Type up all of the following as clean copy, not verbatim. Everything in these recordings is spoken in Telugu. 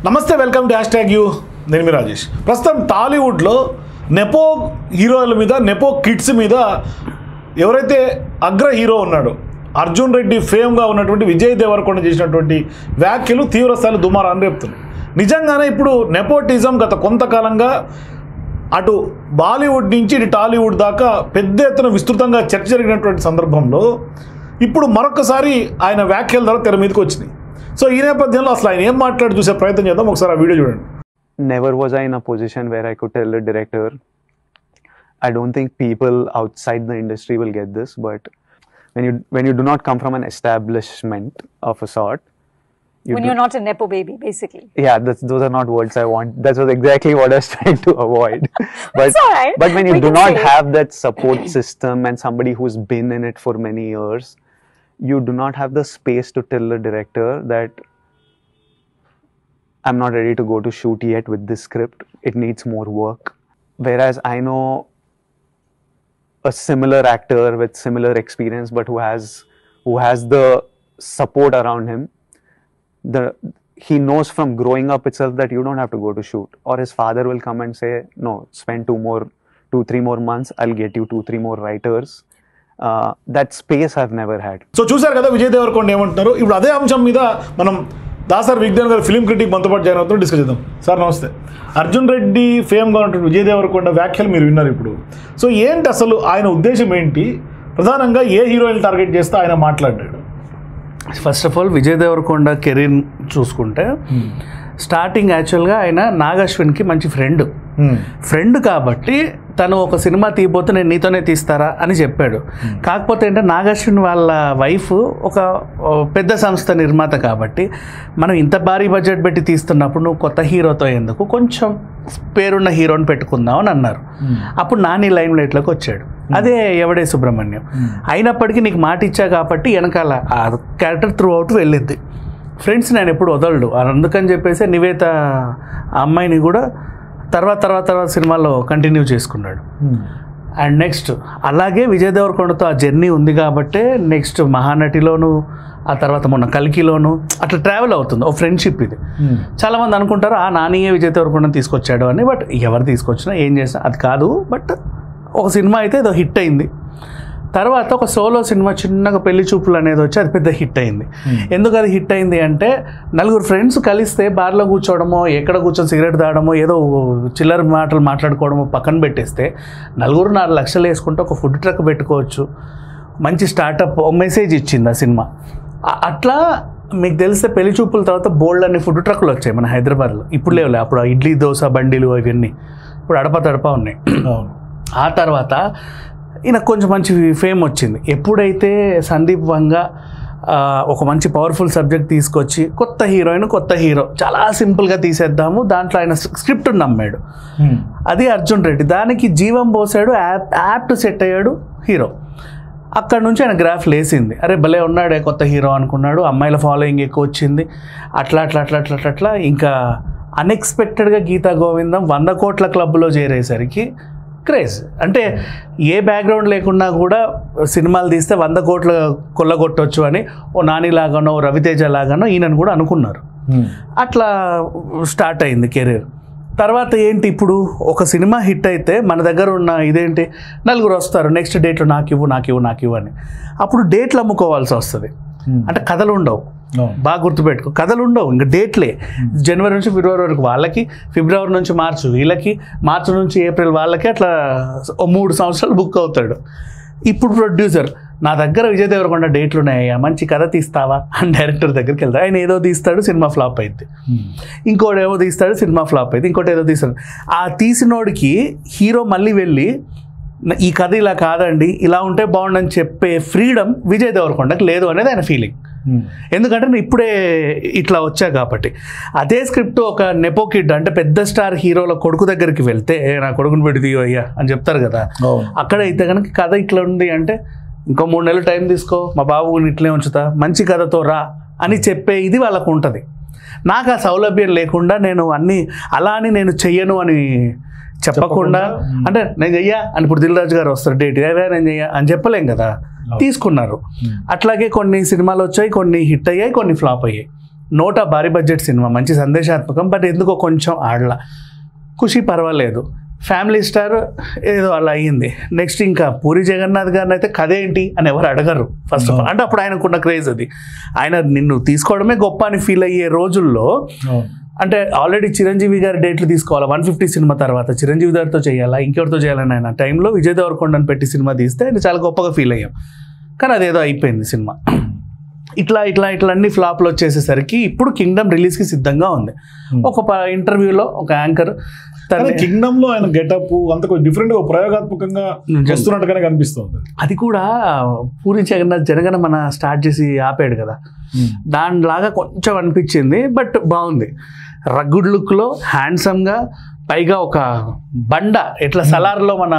నమస్తే, వెల్కమ్ టు #యూ. నేను మీ రాజేష్. ప్రస్తుతం టాలీవుడ్లో నెపో హీరోల మీద, నెపో కిడ్స్ మీద ఎవరైతే అగ్ర హీరో ఉన్నాడో అర్జున్ రెడ్డి ఫేమ్గా ఉన్నటువంటి విజయ్ దేవరకొండ చేసినటువంటి వ్యాఖ్యలు తీవ్రస్థాయిలో దుమారాన్ని రేపుతున్నాయి. నిజంగానే ఇప్పుడు నెపోటిజం గత కొంతకాలంగా అటు బాలీవుడ్ నుంచి ఇటు టాలీవుడ్ దాకా పెద్ద ఎత్తున విస్తృతంగా చర్చ జరిగినటువంటి సందర్భంలో ఇప్పుడు మరొకసారి ఆయన వ్యాఖ్యల ద్వారా తెర మీదకి వచ్చినాయి. సో ఈ నేపథ్యంలో అసలు ఆయన ఏం మాట్లాడి చూసే ప్రయత్నం చేద్దాం. ఒకసారి ఆ వీడియో చూడండి. Never was I in a position where I could tell the director. I don't think people outside the industry will get this, but when you do not come from an establishment of a sort, when you're not a nepo baby, basically. Yeah, those are not words I want. That was exactly what I was trying to avoid. It's all right. But when you do not have that support system and somebody who's been in it for many years, you do not have the space to tell the director that I'm not ready to go to shoot yet with this script. It needs more work. Whereas I know a similar actor with similar experience, but who has the support around him. He knows from growing up itself that you don't have to go to shoot, or his father will come and say, no, spend 2-3 more months, I'll get you 2-3 more writers. That space I've never had. So చూసారు కదా విజయ్ దేవరకొండ ఏమంటున్నారు. ఇప్పుడు అదే అంశం మీద మనం దాసర్ విజ్ఞాన్ గారు ఫిలిం క్రిటిక్ మనతో పాటు జాయిన్ అవుతాం, డిస్కస్ చేద్దాం. సార్ నమస్తే. అర్జున్ రెడ్డి ఫేమ్గా ఉన్నటువంటి విజయ్ దేవరకొండ వ్యాఖ్యలు మీరు విన్నారు ఇప్పుడు. సో ఏంటి అసలు ఆయన ఉద్దేశం ఏంటి, ప్రధానంగా ఏ హీరోయిన్ టార్గెట్ చేస్తే ఆయన మాట్లాడాడు? First of all Vijay Deverakonda career చూసుకుంటే స్టార్టింగ్ యాక్చువల్గా ఆయన నాగ్ అశ్విన్కి మంచి ఫ్రెండ్ కాబట్టి తను ఒక సినిమా తీయబోతే నేను నీతోనే తీస్తారా అని చెప్పాడు. కాకపోతే ఏంటంటే నాగ్ అశ్విన్ వాళ్ళ వైఫ్ ఒక పెద్ద సంస్థ నిర్మాత కాబట్టి మనం ఇంత భారీ బడ్జెట్ పెట్టి తీస్తున్నప్పుడు నువ్వు కొత్త హీరోతో ఎందుకు, కొంచెం పేరున్న హీరోని పెట్టుకుందాం అని అన్నారు. అప్పుడు నాని లైమ్ లైట్లోకి వచ్చాడు. అదే ఎవడే సుబ్రహ్మణ్యం. అయినప్పటికీ నీకు మాట ఇచ్చా కాబట్టి వెనకాల ఆ క్యారెక్టర్ త్రూ అవుట్ వెళ్ళిద్ది. ఫ్రెండ్స్ నేను ఎప్పుడు వదలడు, అందుకని చెప్పేసి నివేత అమ్మాయిని కూడా తర్వాత సినిమాలో కంటిన్యూ చేసుకున్నాడు. అండ్ నెక్స్ట్ అలాగే విజయ్ దేవరకొండతో ఆ జర్నీ ఉంది కాబట్టి నెక్స్ట్ మహానటిలోను, ఆ తర్వాత మొన్న కల్కిలోను అట్లా ట్రావెల్ అవుతుంది. ఓ ఫ్రెండ్షిప్ ఇది. చాలామంది అనుకుంటారు ఆ నానియే విజయ్ దేవరకొండ తీసుకొచ్చాడు అని. బట్ ఎవరు తీసుకొచ్చినా ఏం చేసినా అది కాదు. బట్ ఒక సినిమా అయితే ఏదో హిట్ అయింది. తర్వాత ఒక సోలో సినిమా చిన్నగా పెళ్లి చూపులు అనేది వచ్చి అది పెద్ద హిట్ అయింది. ఎందుకు అది హిట్ అయింది అంటే నలుగురు ఫ్రెండ్స్ కలిస్తే బార్లో కూర్చోవడమో, ఎక్కడ కూర్చొని సిగరెట్ తాగడమో, ఏదో చిల్లర మాటలు మాట్లాడుకోవడమో పక్కన పెట్టేస్తే 4 లక్షలు వేసుకుంటే ఒక ఫుడ్ ట్రక్ పెట్టుకోవచ్చు. మంచి స్టార్టప్ మెసేజ్ ఇచ్చింది ఆ సినిమా. అట్లా మీకు తెలిస్తే పెళ్లి చూపుల తర్వాత బోల్డ్ అన్ని ఫుడ్ ట్రక్లు వచ్చాయి మన హైదరాబాద్లో. ఇప్పుడు లేవులే, అప్పుడు ఇడ్లీ దోశ బండిలు అవన్నీ ఇప్పుడు అడప ఉన్నాయి. ఆ తర్వాత ఈయన కొంచెం మంచి ఫేమ్ వచ్చింది. ఎప్పుడైతే సందీప్ వంగ ఒక మంచి పవర్ఫుల్ సబ్జెక్ట్ తీసుకొచ్చి కొత్త హీరోయిన్, కొత్త హీరో చాలా సింపుల్గా తీసేద్దాము, దాంట్లో ఆయన స్క్రిప్ట్ నమ్మాడు. అది అర్జున్ రెడ్డి. దానికి జీవం పోసాడు, యాప్ట్ సెట్ అయ్యాడు హీరో. అక్కడ నుంచి ఆయన గ్రాఫ్ లేసింది. అరే భలే ఉన్నాడే కొత్త హీరో అనుకున్నాడు. అమ్మాయిల ఫాలోయింగ్ ఎక్కువ వచ్చింది. అట్లా ఇంకా అన్ఎక్స్పెక్టెడ్గా గీతా గోవిందం 100 కోట్ల క్లబ్లో చేరేసరికి క్రేజ్. అంటే ఏ బ్యాక్గ్రౌండ్ లేకున్నా కూడా సినిమాలు తీస్తే 100 కోట్లు కొల్లగొట్టవచ్చు అని ఓ నాని లాగానో రవితేజ లాగానో ఈయనను కూడా అనుకున్నారు. అట్లా స్టార్ట్ అయింది కెరీర్. తర్వాత ఏంటి, ఇప్పుడు ఒక సినిమా హిట్ అయితే మన దగ్గర ఉన్న ఇదేంటి, నలుగురు వస్తారు నెక్స్ట్ డేట్లో నాకు ఇవ్వు అని. అప్పుడు డేట్లు అమ్ముకోవాల్సి వస్తుంది. అంటే కథలు ఉండవు, బాగా గుర్తుపెట్టుకో, కథలు ఉండవు, ఇంకా డేట్లే. జనవరి నుంచి ఫిబ్రవరి వరకు వాళ్ళకి, ఫిబ్రవరి నుంచి మార్చి వీళ్ళకి, మార్చి నుంచి ఏప్రిల్ వాళ్ళకి, అట్లా 3 సంవత్సరాలు బుక్ అవుతాడు. ఇప్పుడు ప్రొడ్యూసర్ నా దగ్గర విజయ్ దేవరకొండ డేట్లు ఉన్నాయా, మంచి కథ తీస్తావా అని డైరెక్టర్ దగ్గరికి వెళ్తాడు. ఆయన ఏదో తీస్తాడు, సినిమా ఫ్లాప్ అయింది. ఇంకోటి ఏమో తీస్తాడు, సినిమా ఫ్లాప్ అయింది. ఇంకోటి ఏదో తీస్తాడు. ఆ తీసినోడికి హీరో మళ్ళీ వెళ్ళి ఈ కథ ఇలా కాదండి, ఇలా ఉంటే బాగుండని చెప్పే ఫ్రీడమ్ విజయ్ దేవరకొండకి లేదు అనేది ఆయన ఫీలింగ్. ఎందుకంటే నేను ఇప్పుడే ఇట్లా వచ్చా కాబట్టి. అదే స్క్రిప్ట్ ఒక నెపో కిడ్ అంటే పెద్ద స్టార్ హీరోల కొడుకు దగ్గరికి వెళ్తే నా కొడుకుని పెట్టి తీయో అయ్యా అని చెప్తారు కదా. అక్కడైతే కనుక కథ ఇట్లా ఉంది అంటే ఇంకో 3 నెలలు టైం తీసుకో, మా బాబుని ఇట్లే ఉంచుతా, మంచి కథతో రా అని చెప్పే ఇది వాళ్ళకు ఉంటుంది. నాకు ఆ సౌలభ్యం లేకుండా నేను అలా అని నేను చెయ్యను అని చెప్పకుండా, అంటే నేను చెయ్యా అని ఇప్పుడు దిల్ రాజు గారు వస్తారు డేట్ నేను చెయ్యా అని చెప్పలేం కదా, తీసుకున్నారు. అట్లాగే కొన్ని సినిమాలు వచ్చాయి, కొన్ని హిట్ అయ్యాయి, కొన్ని ఫ్లాప్ అయ్యాయి. నోటా భారీ బడ్జెట్ సినిమా, మంచి సందేశాత్మకం, బట్ ఎందుకో కొంచెం ఆడలా. ఖుషి పర్వాలేదు, ఫ్యామిలీ స్టార్ ఏదో అలా అయ్యింది. నెక్స్ట్ ఇంకా పూరి జగన్నాథ్ గారిని అయితే కథ ఏంటి అని ఎవరు అడగరు ఫస్ట్ ఆఫ్ ఆల్. అంటే అప్పుడు ఆయనకున్న క్రేజ్ అది, ఆయన నిన్ను తీసుకోవడమే గొప్ప అని ఫీల్ అయ్యే రోజుల్లో, అంటే ఆల్రెడీ చిరంజీవి గారి డేట్లు తీసుకోవాలా, 150 సినిమా తర్వాత చిరంజీవి గారితో చేయాలా, ఇంకెవరితో చేయాలని ఆయన టైంలో విజయ్ దేవరకొండని పెట్టి సినిమా తీస్తే ఆయన చాలా గొప్పగా ఫీల్ అయ్యాం. కానీ అదేదో అయిపోయింది సినిమా. ఇట్లా అన్ని ఫ్లాప్లు వచ్చేసేసరికి ఇప్పుడు కింగ్డమ్ రిలీజ్కి సిద్ధంగా ఉంది. ఒక ఇంటర్వ్యూలో ఒక యాంకర్ కింగ్డమ్ లో ఆయన గెటప్ అంత డిఫరెంట్ గా ప్రయోగాత్మకంగా వస్తున్నట్టుగానే కనిపిస్తుంది. అది కూడా పూరి జగన్నాథ్ జనగణమన స్టార్ట్ చేసి ఆపాడు కదా, దానిలాగా కొంచెం అనిపించింది. బట్ బాగుంది, రగ్గుడ్ లుక్లో హ్యాండ్సమ్గా, పైగా ఒక బండ ఇట్లా సలార్లో మన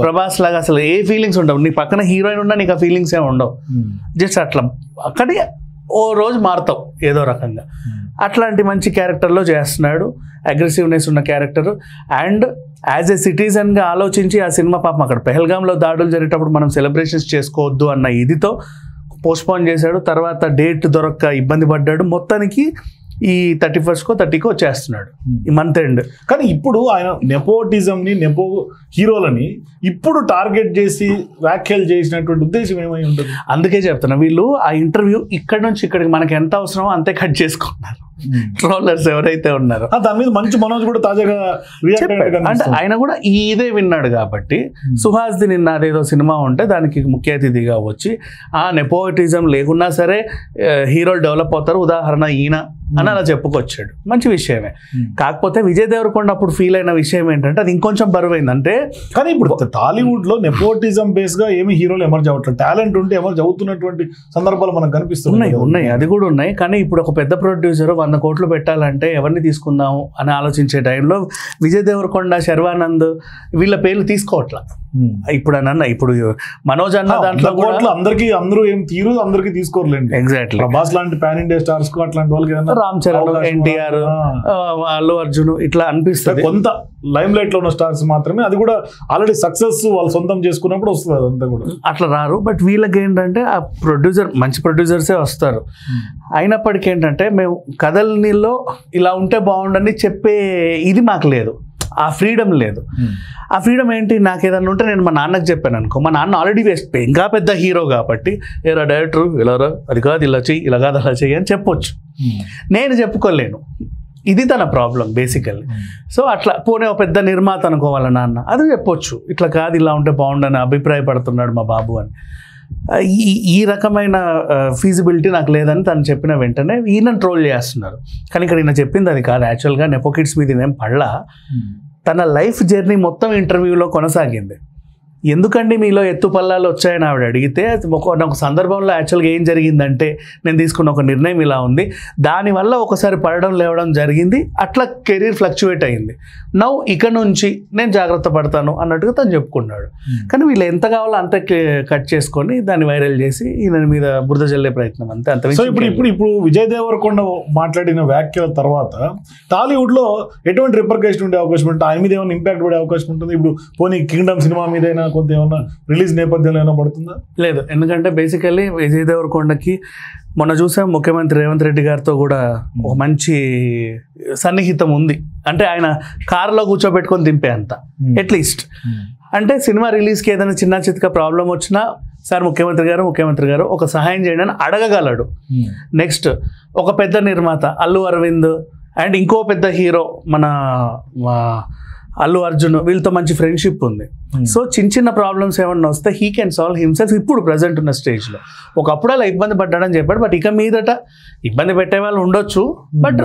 ప్రభాస్ లాగా అసలు ఏ ఫీలింగ్స్ ఉండవు. నీ పక్కన హీరోయిన్ ఉన్నా నీకు ఆ ఫీలింగ్స్ ఏమి ఉండవు. జస్ట్ అట్లా అక్కడే ఓ రోజు మారుతావు ఏదో రకంగా. అట్లాంటి మంచి క్యారెక్టర్లో చేస్తున్నాడు, అగ్రెసివ్నెస్ ఉన్న క్యారెక్టర్. అండ్ యాజ్ ఎ సిటిజన్గా ఆలోచించి ఆ సినిమా పాపం అక్కడ పెహల్గాంలో దాడులు జరిగేటప్పుడు మనం సెలబ్రేషన్స్ చేసుకోవద్దు అన్న ఇదితో పోస్ట్పోన్ చేశాడు. తర్వాత డేట్ దొరక్క ఇబ్బంది పడ్డాడు. మొత్తానికి ఈ 31st 30కి వచ్చేస్తున్నాడు ఈ మంత్ ఎండ్. కానీ ఇప్పుడు ఆయన నెపోటిజంని, నెపో హీరోలని ఇప్పుడు టార్గెట్ చేసి వ్యాఖ్యలు చేసినటువంటి ఉద్దేశం ఏమై ఉంటుంది? అందుకే చెప్తున్నా, వీళ్ళు ఆ ఇంటర్వ్యూ ఇక్కడ నుంచి ఇక్కడికి మనకి ఎంత అవసరమో అంతే కట్ చేసుకుంటున్నారు ట్రోలర్స్ ఎవరైతే ఉన్నారో. దాని మీద మంచి మనోజ్ కూడా తాజాగా అంటే ఆయన కూడా ఇదే విన్నాడు కాబట్టి, సుహాస్ది నిన్న అదేదో సినిమా ఉంటే దానికి ముఖ్య అతిథిగా వచ్చి ఆ నెపోటిజం లేకున్నా సరే హీరోలు డెవలప్ అవుతారు, ఉదాహరణ ఈయన అని అలా చెప్పుకొచ్చాడు. మంచి విషయమే. కాకపోతే విజయ్ దేవరకొండ అప్పుడు ఫీల్ అయిన విషయం ఏంటంటే అది ఇంకొంచెం బరువైంది. అంటే కానీ ఇప్పుడు టాలీవుడ్ లో నెపోటిజం బేస్ గా ఏమి హీరోలు ఎమర్జ్ అవ్వట్లేదు, టాలెంట్ ఉంటే ఎమర్జ్ అవుతున్నటువంటి సందర్భాలు మనకు కనిపిస్తున్నాయి. ఉన్నాయి, అది కూడా ఉన్నాయి. కానీ ఇప్పుడు ఒక పెద్ద ప్రొడ్యూసర్ 100 కోట్లు పెట్టాలంటే ఎవరిని తీసుకుందాము అని ఆలోచించే టైంలో విజయ్ దేవరకొండ, శర్వానంద్ వీళ్ళ పేర్లు తీసుకోవట్లా. ఇప్పుడు అని అన్న, ఇప్పుడు మనోజ్ అన్న దాంట్లో కూడా అందరూ ఏం తీరు అందరికి తీసుకోరలేండి. ఎగ్జాక్ట్లీ ప్రభాస్ లాంటి పాన్ ఇండియా స్టార్స్ కు అట్లాంటి వాళ్ళకి రామ్ చరణ్, ఎన్టీఆర్, అల్లు అర్జున్ ఇట్లా అనిపిస్తుంది. కొంత లైమ్ లైట్ లో ఉన్న స్టార్స్ మాత్రమే, అది కూడా ఆల్రెడీ సక్సెస్ వాళ్ళు సొంతం చేసుకున్నప్పుడు వస్తుంది, అదంతా కూడా అట్లా రారు. బట్ వీళ్ళకి ఏంటంటే ఆ ప్రొడ్యూసర్, మంచి ప్రొడ్యూసర్సే వస్తారు. అయినప్పటికీ ఏంటంటే మేము కథల్నిలో ఇలా ఉంటే బాగుండని చెప్పే ఇది మాకు లేదు, ఆ ఫ్రీడమ్ లేదు. ఆ ఫ్రీడమ్ ఏంటి, నాకు ఏదన్నా ఉంటే నేను మా నాన్నకి చెప్పాను అనుకో, మా నాన్న ఆల్రెడీ ఇంకా పెద్ద హీరో కాబట్టి ఏరా డైరెక్టర్ ఇలా అది కాదు ఇలా చెయ్యి, ఇలా కాదు అలా చెయ్యి అని చెప్పొచ్చు. నేను చెప్పుకోలేను, ఇది తన ప్రాబ్లం బేసికల్లీ. సో అట్లా పోనీ ఒక పెద్ద నిర్మాత అనుకోవాల నాన్న, అది చెప్పొచ్చు, ఇట్లా కాదు ఇలా ఉంటే బాగుండని అభిప్రాయపడుతున్నాడు మా బాబు అని. ఈ రకమైన ఫీజిబిలిటీ నాకు లేదని తను చెప్పిన వెంటనే ఈయన ట్రోల్ చేస్తున్నారు. కానీ ఇక్కడ ఈయన చెప్పింది అది కాదు. యాక్చువల్గా నెపో కిడ్స్ మీద ఏం పడలా, తన లైఫ్ జర్నీ మొత్తం ఇంటర్వ్యూలో కొనసాగింది. ఎందుకండి మీలో ఎత్తుపల్లాలు వచ్చాయని ఆవిడ అడిగితే, ఒక సందర్భంలో యాక్చువల్గా ఏం జరిగిందంటే నేను తీసుకున్న ఒక నిర్ణయం ఇలా ఉంది, దానివల్ల ఒకసారి పడడం లేవడం జరిగింది, అట్లా కెరీర్ ఫ్లక్చువేట్ అయింది, నౌ ఇక నుంచి నేను జాగ్రత్త పడతాను అన్నట్టుగా తను చెప్పుకున్నాడు. కానీ వీళ్ళు ఎంత కావాలో అంత కట్ చేసుకొని దాన్ని వైరల్ చేసి ఈయన మీద బురద జల్లే ప్రయత్నం అంతే. అంత ఇప్పుడు విజయ్ దేవరకొండ మాట్లాడిన వ్యాఖ్యల తర్వాత టాలీవుడ్ లో ఎటువంటి రిపర్కేషన్ ఉండే అవకాశం ఉంటుంది, ఆయన మీద ఏమైనా ఇంపాక్ట్ పడే అవకాశం ఉంటుంది? ఇప్పుడు పోనీ కింగ్డమ్ సినిమా మీద కొంత ఏమన్నా రిలీజ్ నేపథ్యంలో ఏమైనా పడుతుందా? లేదు, ఎందుకంటే బేసికల్లీ విజయ్ దేవరకొండకి మొన్న చూసాం ముఖ్యమంత్రి రేవంత్ రెడ్డి గారితో కూడా ఒక మంచి సన్నిహితం ఉంది. అంటే ఆయన కారులో కూర్చోబెట్టుకొని దింపే అంత అట్లీస్ట్. అంటే సినిమా రిలీజ్కి ఏదైనా చిన్న చితక ప్రాబ్లం వచ్చినా సార్ ముఖ్యమంత్రి గారు ఒక సహాయం చేయండి అని అడగగలడు. నెక్స్ట్ ఒక పెద్ద నిర్మాత అల్లు అరవింద్ అండ్ ఇంకో పెద్ద హీరో మన అల్లు అర్జున్, వీళ్ళతో మంచి ఫ్రెండ్షిప్ ఉంది. సో చిన్న ప్రాబ్లమ్స్ ఏమన్నా వస్తే హీ కెన్ సాల్వ్ హిమ్సెల్ఫ్. ఇప్పుడు ప్రజెంట్ ఉన్న స్టేజ్లో, ఒకప్పుడు అలా ఇబ్బంది పడ్డాడని చెప్పాడు, బట్ ఇక మీదట ఇబ్బంది పెట్టే వాళ్ళు ఉండొచ్చు, బట్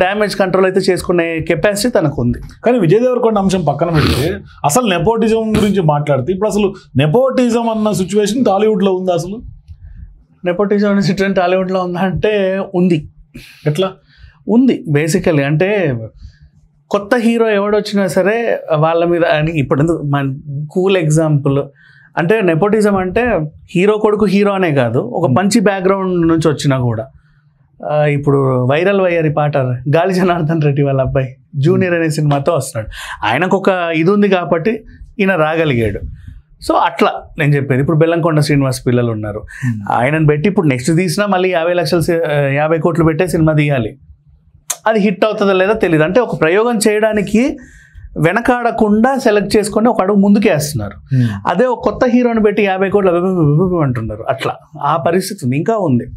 డ్యామేజ్ కంట్రోల్ అయితే చేసుకునే కెపాసిటీ తనకు ఉంది. కానీ విజయ్ దేవరకొండ అంశం పక్కన పెడితే అసలు నెపోటిజం గురించి మాట్లాడితే, ఇప్పుడు అసలు నెపోటిజం అన్న సిచ్యువేషన్ టాలీవుడ్లో ఉందా? అసలు నెపోటిజం అనే సిచ్యువేషన్ టాలీవుడ్లో ఉందా అంటే ఉంది. ఎట్లా ఉంది? బేసికలీ అంటే కొత్త హీరో ఎవడొచ్చినా సరే వాళ్ళ మీద, అని ఇప్పుడు కూల్ ఎగ్జాంపుల్ అంటే నెపోటిజం అంటే హీరో కొడుకు హీరో అనే కాదు, ఒక మంచి బ్యాక్గ్రౌండ్ నుంచి వచ్చినా కూడా. ఇప్పుడు వైరల్ వయ్యారి పాట గాలి జనార్దన్ రెడ్డి వాళ్ళ అబ్బాయి జూనియర్ అనే సినిమాతో వస్తున్నాడు. ఆయనకు ఒక ఇది ఉంది కాబట్టి ఈయన రాగలిగాడు. సో అట్లా నేను చెప్పేది. ఇప్పుడు బెల్లంకొండ శ్రీనివాస్ పిల్లలు ఉన్నారు, ఆయనను పెట్టి ఇప్పుడు నెక్స్ట్ తీసినా మళ్ళీ 50 కోట్లు పెట్టే సినిమా తీయాలి. అది హిట్ అవుతుందో లేదో తెలియదు. అంటే ఒక ప్రయోగం చేయడానికి వెనకాడకుండా సెలెక్ట్ చేసుకొని ఒక అడుగు ముందుకే వేస్తున్నారు. అదే ఒక కొత్త హీరోని పెట్టి 50 కోట్లు అంటున్నారు. అట్లా ఆ పరిస్థితి ఉంది, ఇంకా ఉంది.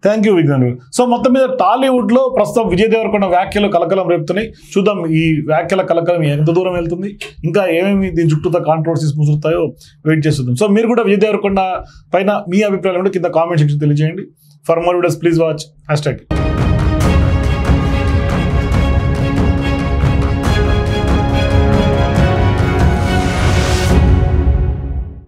Thank you Vignan. సో మొత్తం మీద టాలీవుడ్ లో ప్రస్తుతం విజయ్ దేవరకొండ వ్యాఖ్యలు కలకలం రేపుతున్నాయి. చూద్దాం ఈ వ్యాఖ్యల కలకలం ఎంత దూరం వెళ్తుంది, ఇంకా ఏమేమి దీని చుట్టూ కాంట్రవర్సీస్ ముసురుతాయో వెయిట్ చేస్తున్నాం. సో మీరు కూడా విజయ్ దేవరకొండ పైన మీ అభిప్రాయాలు కింద కామెంట్ సెక్షన్ తెలియజేయండి. For more videos please watch #.